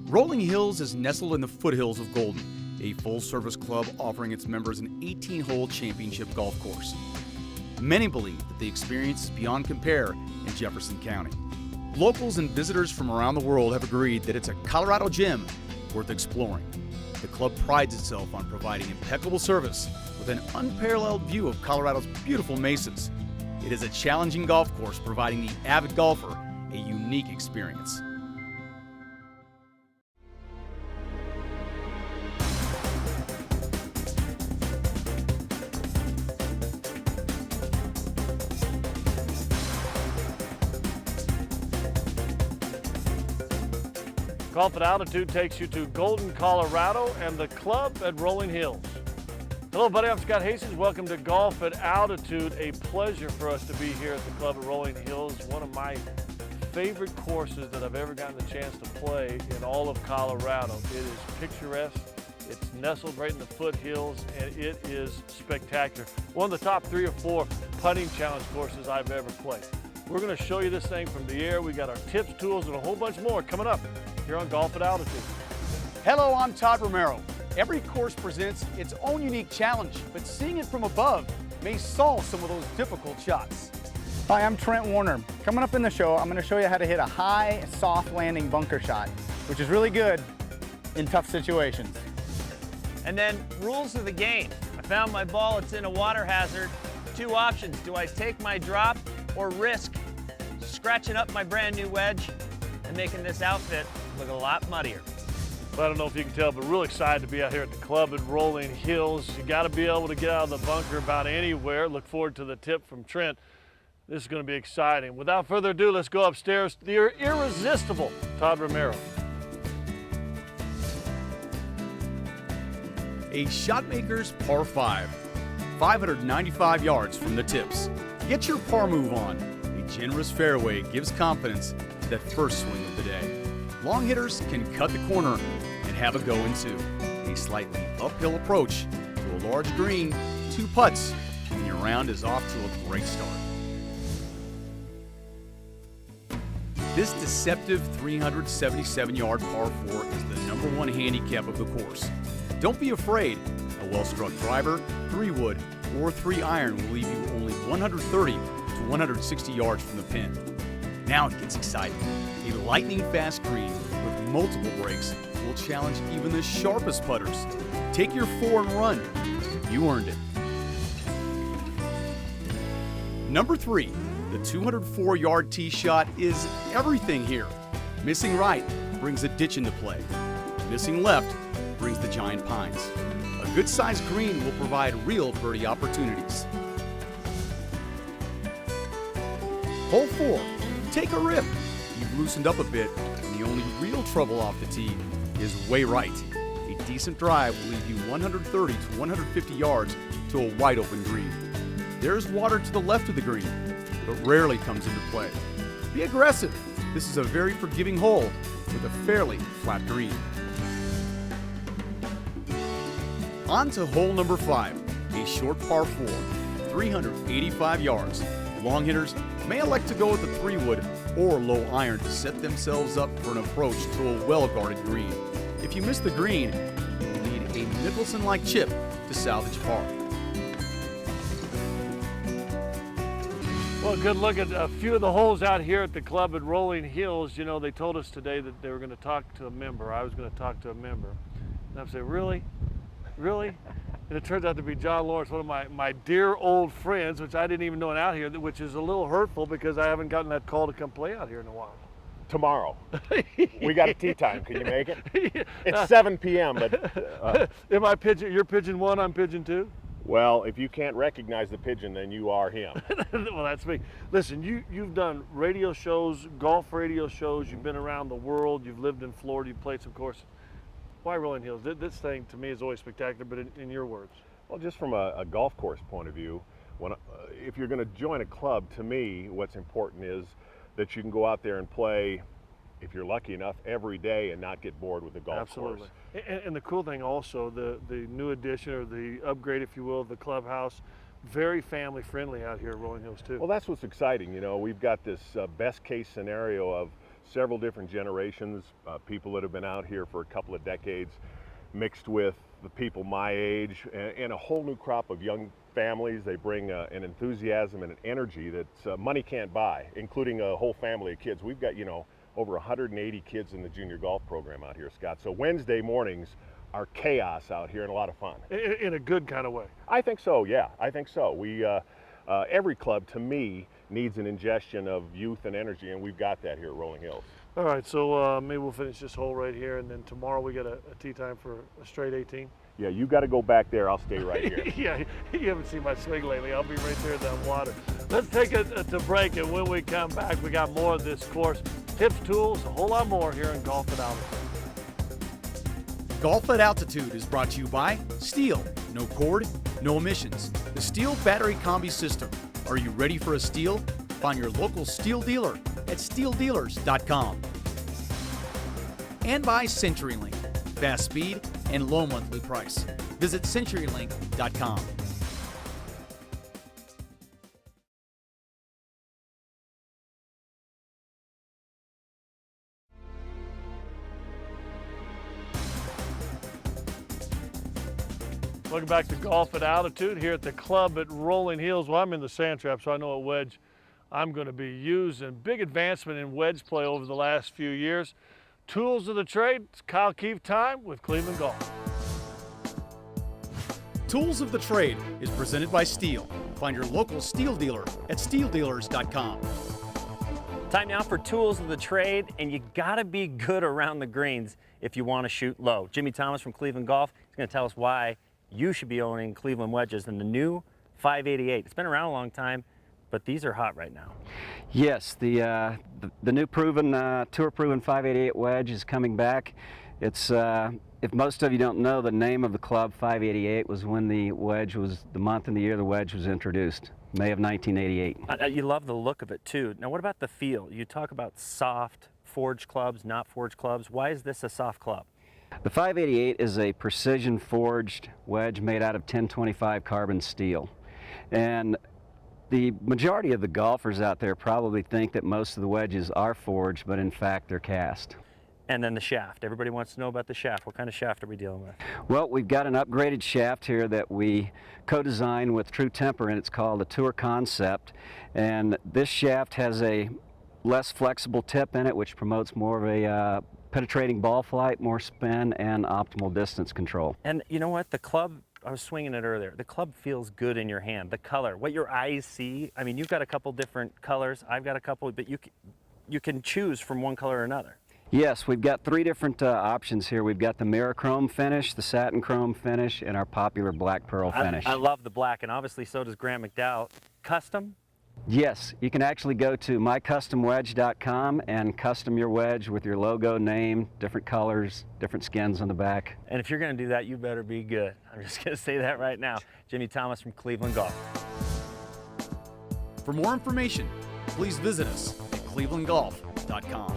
Rolling Hills is nestled in the foothills of Golden, a full-service club offering its members an 18-hole championship golf course. Many believe that the experience is beyond compare in Jefferson County. Locals and visitors from around the world have agreed that it's a Colorado gem worth exploring. The club prides itself on providing impeccable service with an unparalleled view of Colorado's beautiful mesas. It is a challenging golf course providing the avid golfer a unique experience. Golf at Altitude takes you to Golden, Colorado, and the club at Rolling Hills. Hello, buddy. I'm Scott Hastings. Welcome to Golf at Altitude. A pleasure for us to be here at the club at Rolling Hills. One of my favorite courses that I've ever gotten the chance to play in all of Colorado. It is picturesque. It's nestled right in the foothills, and it is spectacular. One of the top 3 or 4 putting challenge courses I've ever played. We're going to show you this thing from the air. We got our tips, tools, and a whole bunch more coming up here on Golf at Altitude. Hello, I'm Todd Romero. Every course presents its own unique challenge, but seeing it from above may solve some of those difficult shots. Hi, I'm Trent Warner. Coming up in the show, I'm going to show you how to hit a high, soft landing bunker shot, which is really good in tough situations. And then rules of the game. I found my ball, it's in a water hazard. 2 options, do I take my drop or risk scratching up my brand new wedge and making this outfit look a lot muddier? Well, I don't know if you can tell, but real excited to be out here at the club at Rolling Hills. You got to be able to get out of the bunker about anywhere. Look forward to the tip from Trent. This is going to be exciting. Without further ado, let's go upstairs to the irresistible Todd Romero. A Shotmaker's par 5, 595 yards from the tips. Get your par move on. A generous fairway gives confidence to that first swing of the day. Long hitters can cut the corner and have a go in 2. A slightly uphill approach to a large green, 2 putts, and your round is off to a great start. This deceptive 377-yard par 4 is the #1 handicap of the course. Don't be afraid. A well-struck driver, 3-wood, or 3-iron will leave you only 130 to 160 yards from the pin. Now it gets exciting. A lightning-fast green with multiple breaks will challenge even the sharpest putters. Take your 4 and run. You earned it. Number 3, the 204-yard tee shot is everything here. Missing right brings a ditch into play. Missing left brings the giant pines. A good-sized green will provide real birdie opportunities. Hole 4, take a rip. You've loosened up a bit, and the only real trouble off the tee is way right. A decent drive will leave you 130 to 150 yards to a wide open green. There's water to the left of the green, but rarely comes into play. Be aggressive. This is a very forgiving hole with a fairly flat green. On to hole number 5, a short par 4, 385 yards. Long hitters may elect to go with a 3-wood or low iron to set themselves up for an approach to a well-guarded green. If you miss the green, you will need a Nicholson-like chip to salvage par. Well, good look at a few of the holes out here at the club at Rolling Hills. You know, they told us today that they were going to talk to a member. I was going to talk to a member. And I said, really? Really? And it turns out to be John Lawrence, one of my dear old friends, which I didn't even know out here, which is a little hurtful because I haven't gotten that call to come play out here in a while. Tomorrow. We got a tee time. Can you make it? It's 7 p.m., but... Am I pitching? You're pitching 1, I'm pitching 2? Well, if you can't recognize the pigeon, then you are him. Well, that's me. Listen, you've done radio shows, golf radio shows, you've been around the world, you've lived in Florida, you've played some courses. Why Rolling Hills? This thing to me is always spectacular, but in your words. Well, just from a golf course point of view, if you're going to join a club, to me, what's important is that you can go out there and play, if you're lucky enough, every day and not get bored with the golf Absolutely. course. And the cool thing also, the new addition or the upgrade, if you will, of the clubhouse, very family friendly out here at Rolling Hills too. Well, that's what's exciting. You know, we've got this best case scenario of several different generations, people that have been out here for a couple of decades, mixed with the people my age, and a whole new crop of young families. They bring an enthusiasm and an energy that money can't buy, including a whole family of kids. We've got, over 180 kids in the junior golf program out here, Scott. So Wednesday mornings are chaos out here and a lot of fun. In a good kind of way. I think so, yeah, I think so. Every club, to me, needs an ingestion of youth and energy, and we've got that here at Rolling Hills. All right, so maybe we'll finish this hole right here, and then tomorrow we got a tee time for a straight 18. Yeah, you got to go back there. I'll stay right here. Yeah, you haven't seen my swing lately. I'll be right there in that water. Let's take it to break, and when we come back, we got more of this course. Tips, tools, a whole lot more here in Golf at Altitude. Golf at Altitude is brought to you by Steel. No cord, no emissions. The Steel Battery Combi System. Are you ready for a Steel? Find your local Steel dealer at steeldealers.com. And by CenturyLink. Fast speed and low monthly price. Visit CenturyLink.com. Welcome back to Golf at Altitude here at the club at Rolling Hills. Well, I'm in the sand trap, so I know what wedge I'm going to be using. Big advancement in wedge play over the last few years. Tools of the trade, it's Kyle Keefe time with Cleveland Golf. Tools of the Trade is presented by Steel. Find your local Steel dealer at steeldealers.com. Time now for Tools of the Trade, and you gotta be good around the greens if you want to shoot low. Jimmy Thomas from Cleveland Golf is going to tell us why you should be owning Cleveland wedges in the new 588. It's been around a long time, but these are hot right now. Yes, the new proven tour-proven 588 wedge is coming back. It's if most of you don't know, the name of the club 588 was when the wedge was the month and the year the wedge was introduced, May of 1988. You love the look of it too. Now, what about the feel? You talk about soft forged clubs, not forged clubs. Why is this a soft club? The 588 is a precision forged wedge made out of 1025 carbon steel, and the majority of the golfers out there probably think that most of the wedges are forged, but in fact they're cast. And then the shaft. Everybody wants to know about the shaft. What kind of shaft are we dealing with? Well, we've got an upgraded shaft here that we co-designed with True Temper, and it's called the Tour Concept. And this shaft has a less flexible tip in it, which promotes more of a penetrating ball flight, more spin, and optimal distance control. And you know what? The club, I was swinging it earlier, the club feels good in your hand. The color, what your eyes see. I mean, you've got a couple different colors. I've got a couple, but you can choose from one color or another. Yes, we've got three different options here. We've got the mirror chrome finish, the satin chrome finish, and our popular black pearl finish. I love the black, and obviously so does Grant McDowell. Custom? Yes, you can actually go to mycustomwedge.com and custom your wedge with your logo, name, different colors, different skins on the back. And if you're going to do that, you better be good. I'm just going to say that right now. Jimmy Thomas from Cleveland Golf. For more information, please visit us at clevelandgolf.com.